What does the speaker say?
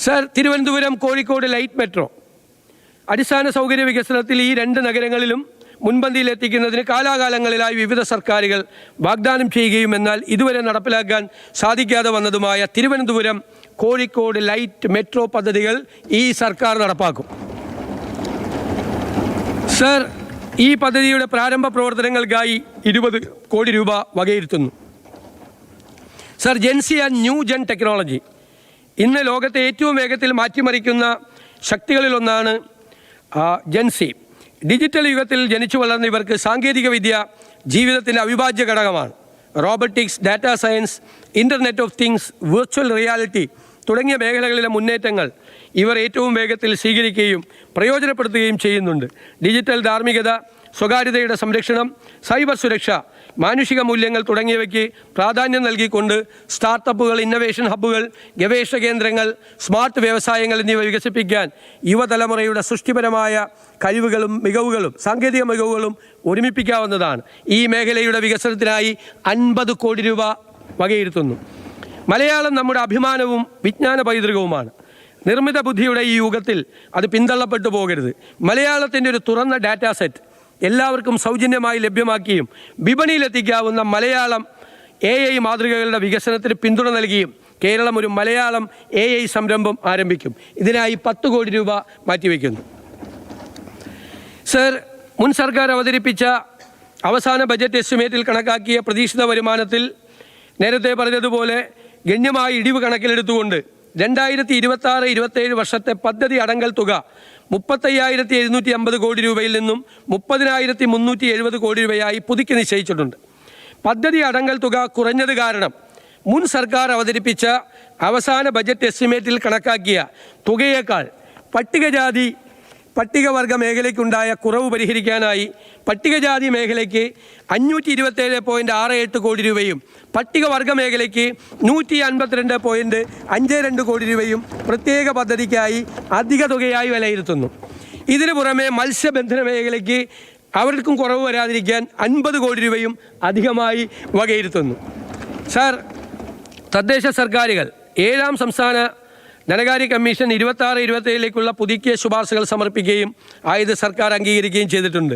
Sir, Thiruvananthapuram Kozhikode light metro അടിസ്ഥാന സൗകര്യ വികസനത്തിൽ ഈ രണ്ട് നഗരങ്ങളിലും മുൻപന്തിയിലെത്തിക്കുന്നതിന് കാലാകാലങ്ങളിലായി വിവിധ സർക്കാരുകൾ വാഗ്ദാനം ചെയ്യുകയും എന്നാൽ ഇതുവരെ നടപ്പിലാക്കാൻ സാധിക്കാതെ വന്നതുമായ തിരുവനന്തപുരം കോഴിക്കോട് ലൈറ്റ് മെട്രോ പദ്ധതികൾ ഈ സർക്കാർ നടപ്പാക്കും. സർ, ഈ പദ്ധതിയുടെ പ്രാരംഭ പ്രവർത്തനങ്ങൾക്കായി 20 കോടി രൂപ വകയിരുത്തുന്നു. Sir, Gen Z and new gen technology ഇന്ന് ലോകത്തെ ഏറ്റവും വേഗത്തിൽ മാറ്റിമറിക്കുന്ന ശക്തികളിലൊന്നാണ് ജെൻസി. ഡിജിറ്റൽ യുഗത്തിൽ ജനിച്ചു വളർന്ന ഇവർക്ക് സാങ്കേതികവിദ്യ ജീവിതത്തിൻ്റെ അവിഭാജ്യ ഘടകമാണ്. Robotics, data science, internet of things, virtual reality തുടങ്ങിയ മേഖലകളിലെ മുന്നേറ്റങ്ങൾ ഇവർ ഏറ്റവും വേഗത്തിൽ സ്വീകരിക്കുകയും പ്രയോജനപ്പെടുത്തുകയും ചെയ്യുന്നുണ്ട്. ഡിജിറ്റൽ ധാർമ്മികത, സ്വകാര്യതയുടെ സംരക്ഷണം, സൈബർ സുരക്ഷ, മാനുഷിക മൂല്യങ്ങൾ തുടങ്ങിയവയ്ക്ക് പ്രാധാന്യം നൽകിക്കൊണ്ട് സ്റ്റാർട്ടപ്പുകൾ, ഇന്നൊവേഷൻ ഹബ്ബുകൾ, ഗവേഷണ കേന്ദ്രങ്ങൾ, സ്മാർട്ട് വ്യവസായങ്ങൾ എന്നിവ വികസിപ്പിക്കാൻ യുവതലമുറയുടെ സൃഷ്ടിപരമായ കഴിവുകളും മികവുകളും സാങ്കേതിക മികവുകളും ഒരുമിപ്പിക്കാവുന്നതാണ്. ഈ മേഖലയുടെ വികസനത്തിനായി 50 കോടി രൂപ വകയിരുത്തുന്നു. മലയാളം നമ്മുടെ അഭിമാനവും വിജ്ഞാന പൈതൃകവുമാണ്. നിർമ്മിത ബുദ്ധിയുടെ ഈ യുഗത്തിൽ അത് പിന്തള്ളപ്പെട്ടു പോകരുത്. മലയാളത്തിൻ്റെ ഒരു തുറന്ന ഡാറ്റാ സെറ്റ് എല്ലാവർക്കും സൗജന്യമായി ലഭ്യമാക്കിയും വിപണിയിലെത്തിക്കാവുന്ന മലയാളം AI മാതൃകകളുടെ വികസനത്തിന് പിന്തുണ നൽകിയും കേരളം ഒരു മലയാളം AI സംരംഭം ആരംഭിക്കും. ഇതിനായി 10 കോടി രൂപ മാറ്റിവെക്കുന്നു. സർ, മുൻ സർക്കാർ അവതരിപ്പിച്ച അവസാന ബജറ്റ് എസ്റ്റിമേറ്റിൽ കണക്കാക്കിയ പ്രതീക്ഷിത വരുമാനത്തിൽ നേരത്തെ പറഞ്ഞതുപോലെ ഗണ്യമായ ഇടിവ് കണക്കിലെടുത്തുകൊണ്ട് 2026-27 വർഷത്തെ പദ്ധതി അടങ്കൽ തുക 35,750 കോടി രൂപയിൽ നിന്നും 30,370 കോടി രൂപയായി പുതുക്കി നിശ്ചയിച്ചിട്ടുണ്ട്. പദ്ധതി അടങ്കൽ തുക കുറഞ്ഞത് കാരണം മുൻ സർക്കാർ അവതരിപ്പിച്ച അവസാന ബജറ്റ് എസ്റ്റിമേറ്റിൽ കണക്കാക്കിയ തുകയേക്കാൾ പട്ടികവർഗ മേഖലയ്ക്കുണ്ടായ കുറവ് പരിഹരിക്കാനായി പട്ടികജാതി മേഖലയ്ക്ക് 527.68 കോടി രൂപയും പട്ടികവർഗ മേഖലയ്ക്ക് 152.52 കോടി രൂപയും പ്രത്യേക പദ്ധതിക്കായി അധിക തുകയായി വിലയിരുത്തുന്നു. ഇതിനു പുറമെ മത്സ്യബന്ധന മേഖലയ്ക്ക് അവർക്കും കുറവ് വരാതിരിക്കാൻ 50 കോടി രൂപയും അധികമായി വകയിരുത്തുന്നു. സർ, തദ്ദേശ സർക്കാരുകൾ 7ാം സംസ്ഥാന ധനകാര്യ കമ്മീഷൻ 26-27ലേക്കുള്ള പുതുക്കിയ ശുപാർശകൾ സമർപ്പിക്കുകയും ആയത് സർക്കാർ അംഗീകരിക്കുകയും ചെയ്തിട്ടുണ്ട്.